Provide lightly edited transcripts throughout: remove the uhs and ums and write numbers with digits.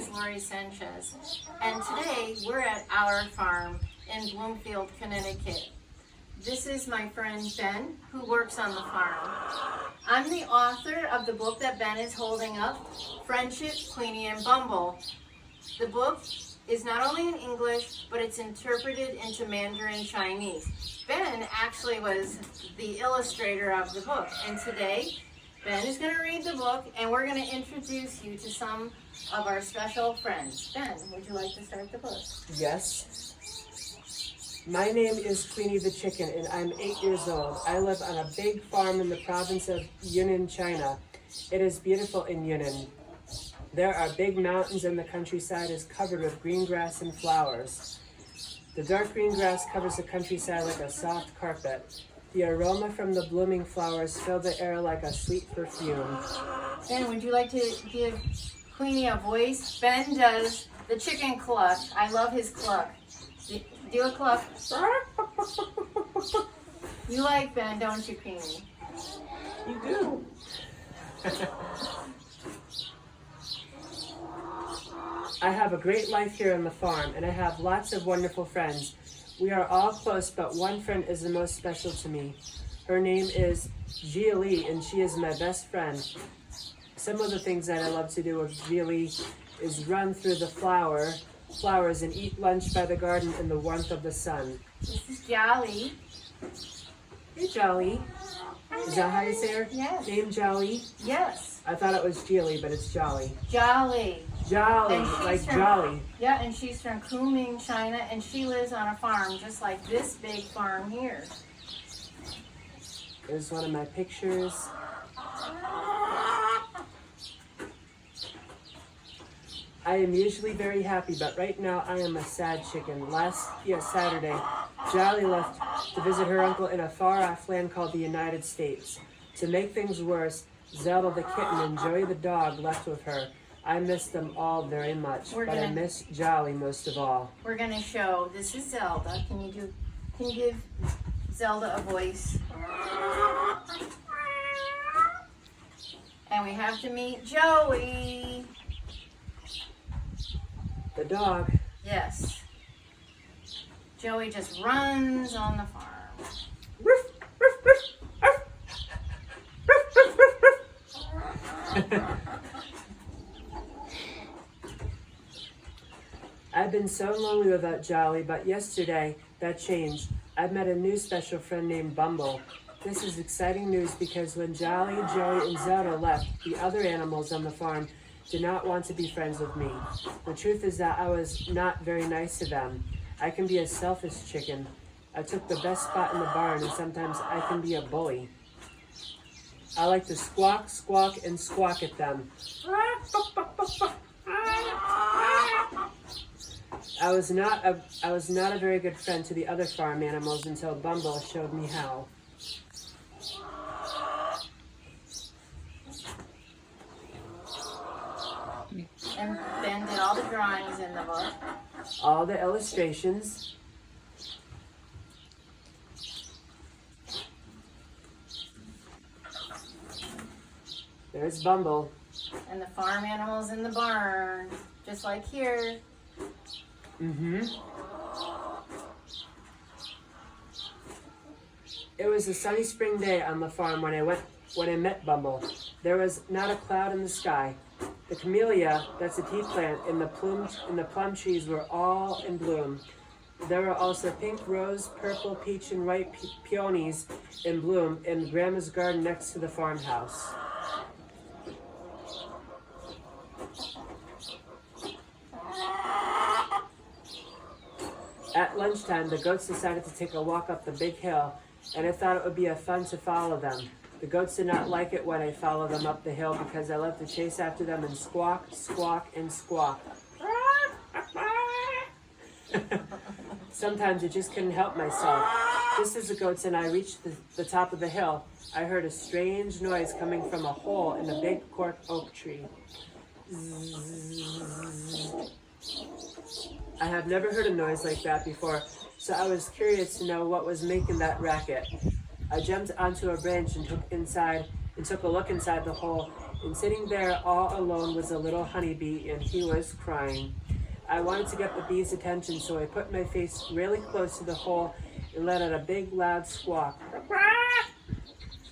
is Lori Sanchez, and today we're at our farm in Bloomfield, Connecticut. This is my friend Ben, who works on the farm. I'm the author of the book that Ben is holding up, Friendship, Queenie, and Bumble. The book is not only in English, but it's interpreted into Mandarin Chinese. Ben actually was the illustrator of the book, and today Ben is going to read the book, and we're going to introduce you to some of our special friends. Ben, would you like to start the book? Yes. My name is Queenie the Chicken, and I'm 8 years old. I live on a big farm in the province of Yunnan, China. It is beautiful in Yunnan. There are big mountains, and the countryside is covered with green grass and flowers. The dark green grass covers the countryside like a soft carpet. The aroma from the blooming flowers fill the air like a sweet perfume. Ben, would you like to give Queenie a voice? Ben does the chicken cluck. I love his cluck. Do a cluck. You like Ben, don't you, Queenie? You do. I have a great life here on the farm, and I have lots of wonderful friends. We are all close, but one friend is the most special to me. Her name is Jia Li, and she is my best friend. Some of the things that I love to do with Jia Li is run through the flowers and eat lunch by the garden in the warmth of the sun. This is Jolly. Hey, Jolly. Is that how you say her Yes. name, Jolly? Yes. I thought it was Jilly, but it's Jolly. Jolly. Jolly, And she's like from- Jolly. Yeah, and she's from Kunming, China, and she lives on a farm just like this big farm here. There's one of my pictures. I am usually very happy, but right now I am a sad chicken. Last Saturday, Jolly left to visit her uncle in a far-off land called the United States. To make things worse, Zelda the kitten and Joey the dog left with her. I miss them all very much, but I miss Jolly most of all. We're gonna show. This is Zelda. Can you give Zelda a voice? And we have to meet Joey. The dog. Yes. Joey just runs on the farm. Ruff, ruff, ruff, ruff. Ruff, ruff, ruff. I've been so lonely without Jolly, but yesterday that changed. I've met a new special friend named Bumble. This is exciting news because when Jolly, Joey, and Zelda left, the other animals on the farm did not want to be friends with me. The truth is that I was not very nice to them. I can be a selfish chicken. I took the best spot in the barn, and sometimes I can be a bully. I like to squawk, squawk, and squawk at them. I was not a very good friend to the other farm animals until Bumble showed me how. And Ben did all the drawings in the book. All the illustrations. There's Bumble. And the farm animals in the barn, just like here. It was a sunny spring day on the farm when I met Bumble. There was not a cloud in the sky. The camellia, that's a tea plant, and the plum trees were all in bloom. There were also pink, rose, purple, peach, and white peonies in bloom in Grandma's garden next to the farmhouse. At lunchtime, the goats decided to take a walk up the big hill, and I thought it would be fun to follow them. The goats did not like it when I followed them up the hill because I love to chase after them and squawk, squawk, and squawk. Sometimes I just couldn't help myself. Just as the goats and I reached the top of the hill, I heard a strange noise coming from a hole in a big cork oak tree. I have never heard a noise like that before, so I was curious to know what was making that racket. I jumped onto a branch and took a look inside the hole, And sitting there all alone was a little honeybee, and he was crying. I wanted to get the bee's attention, so I put my face really close to the hole and let out a big loud squawk.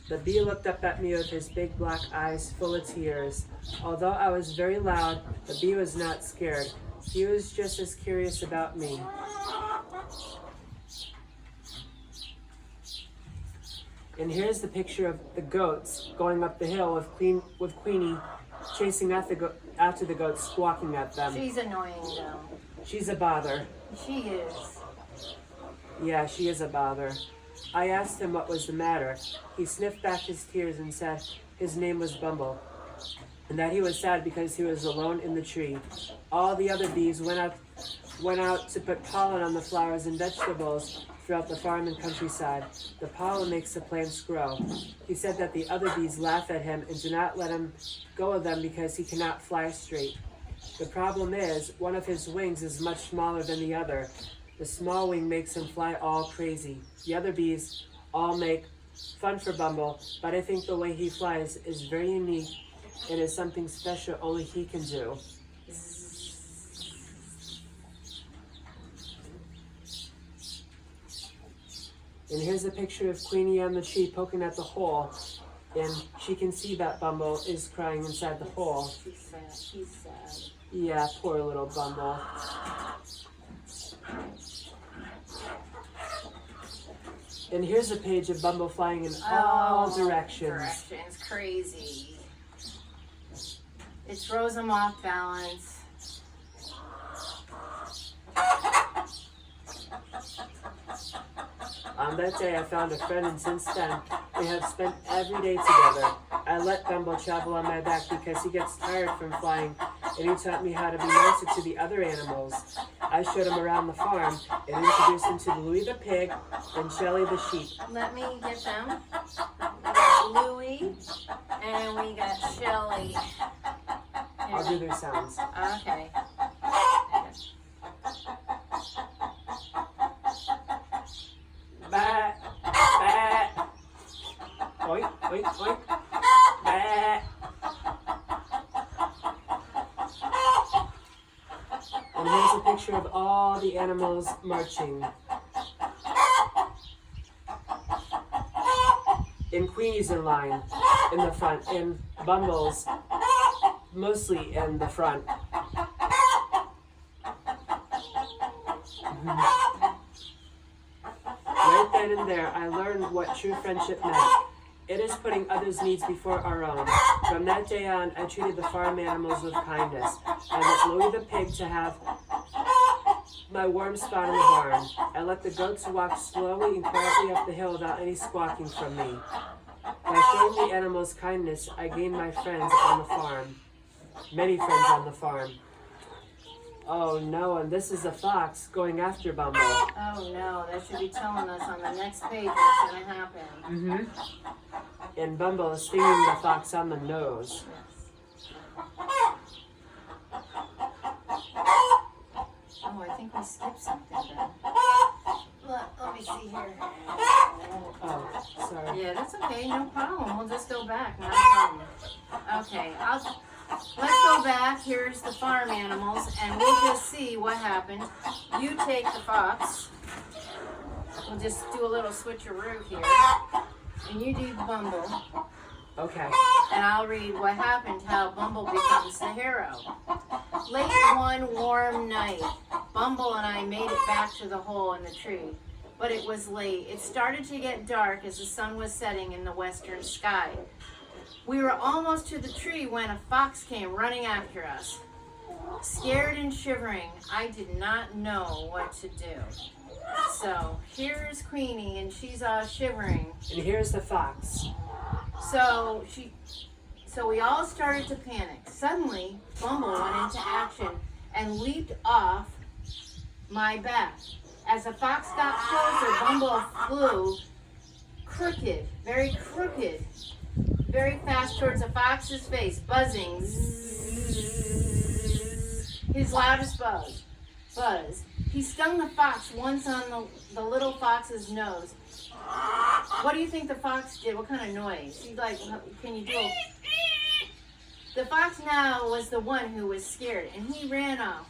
The bee looked up at me with his big black eyes full of tears. Although I was very loud, the bee was not scared. He was just as curious about me. And here's the picture of the goats going up the hill with Queenie chasing after the goats, squawking at them. She's annoying though. She's a bother. She is. Yeah, she is a bother. I asked him what was the matter. He sniffed back his tears and said his name was Bumble, and that he was sad because he was alone in the tree. All the other bees went out to put pollen on the flowers and vegetables throughout the farm and countryside. The pollen makes the plants grow. He said that the other bees laugh at him and do not let him go of them because he cannot fly straight. The problem is, one of his wings is much smaller than the other. The small wing makes him fly all crazy. The other bees all make fun for Bumble, but I think the way he flies is very unique and is something special only he can do. And here's a picture of Queenie on the tree poking at the hole, and she can see that Bumble is crying inside the hole. She's sad. She's sad. Yeah, poor little Bumble. And here's a page of Bumble flying in all directions. Crazy. It throws them off balance. On that day, I found a friend, and since then, we have spent every day together. I let Bumble travel on my back because he gets tired from flying, and he taught me how to be nicer to the other animals. I showed him around the farm and introduced him to Louie the pig and Shelly the sheep. Let me get them. We got Louie and we got Shelly. I'll do their sounds. Okay. Bah, bah. Oink, oink, oink. Bah. And here's a picture of all the animals marching. And Queenie's in line in the front, and Bumbles mostly in the front. Right then and there, I learned what true friendship meant. It is putting others' needs before our own. From that day on, I treated the farm animals with kindness. I let Louie the pig to have my warm spot in the barn. I let the goats walk slowly and quietly up the hill without any squawking from me. By showing the animals kindness, I gained my friends on the farm. Many friends on the farm. Oh no, and this is a fox going after Bumble. Oh no, that should be telling us on the next page what's going to happen. And Bumble is stinging the fox on the nose. Oh, I think we skipped something then. Let me see here. Oh, sorry. Yeah, that's okay. No problem. We'll just go back. Not a problem. Okay, let's go back. Here's the farm animals, and we'll just see what happened. You take the fox. We'll just do a little switcheroo here. And you do Bumble. Okay. And I'll read what happened, how Bumble becomes the hero. Late one warm night, Bumble and I made it back to the hole in the tree. But it was late. It started to get dark as the sun was setting in the western sky. We were almost to the tree when a fox came running after us. Scared and shivering, I did not know what to do. So here's Queenie, and she's all shivering. And here's the fox. So we all started to panic. Suddenly, Bumble went into action and leaped off my back. As the fox got closer, Bumble flew crooked, very fast towards the fox's face, buzzing. His loudest buzz. He stung the fox once on the little fox's nose. What do you think the fox did? What kind of noise? She's like, can you do a... The fox now was the one who was scared, and he ran off.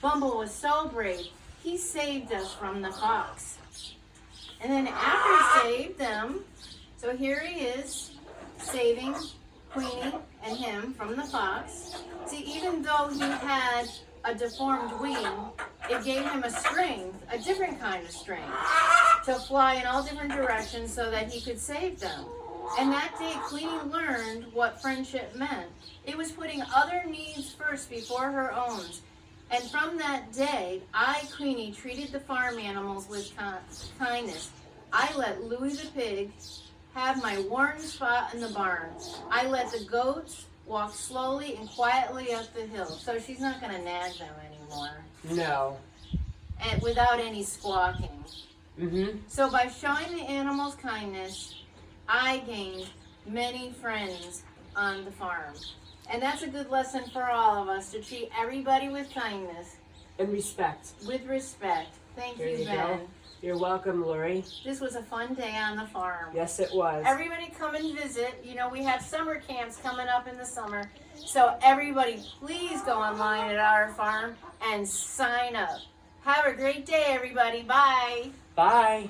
Bumble was so brave, he saved us from the fox. And then after he saved them, so here he is, saving Queenie and him from the fox. See, even though he had a deformed wing, it gave him a strength, a different kind of strength, to fly in all different directions so that he could save them. And that day, Queenie learned what friendship meant. It was putting other needs first before her own. And from that day, I, Queenie, treated the farm animals with kindness. I let Louie the pig have my warm spot in the barn. I let the goats walk slowly and quietly up the hill. So she's not going to nag them anymore. No. And without any squawking. Mm-hmm. So by showing the animals kindness, I gained many friends on the farm. And that's a good lesson for all of us, to treat everybody with kindness. And respect. With respect. Thank There you, you Ben. go. You're welcome, Lori. This was a fun day on the farm. Yes, it was. Everybody come and visit. You know, we have summer camps coming up in the summer. So everybody, please go online at our farm and sign up. Have a great day, everybody. Bye. Bye.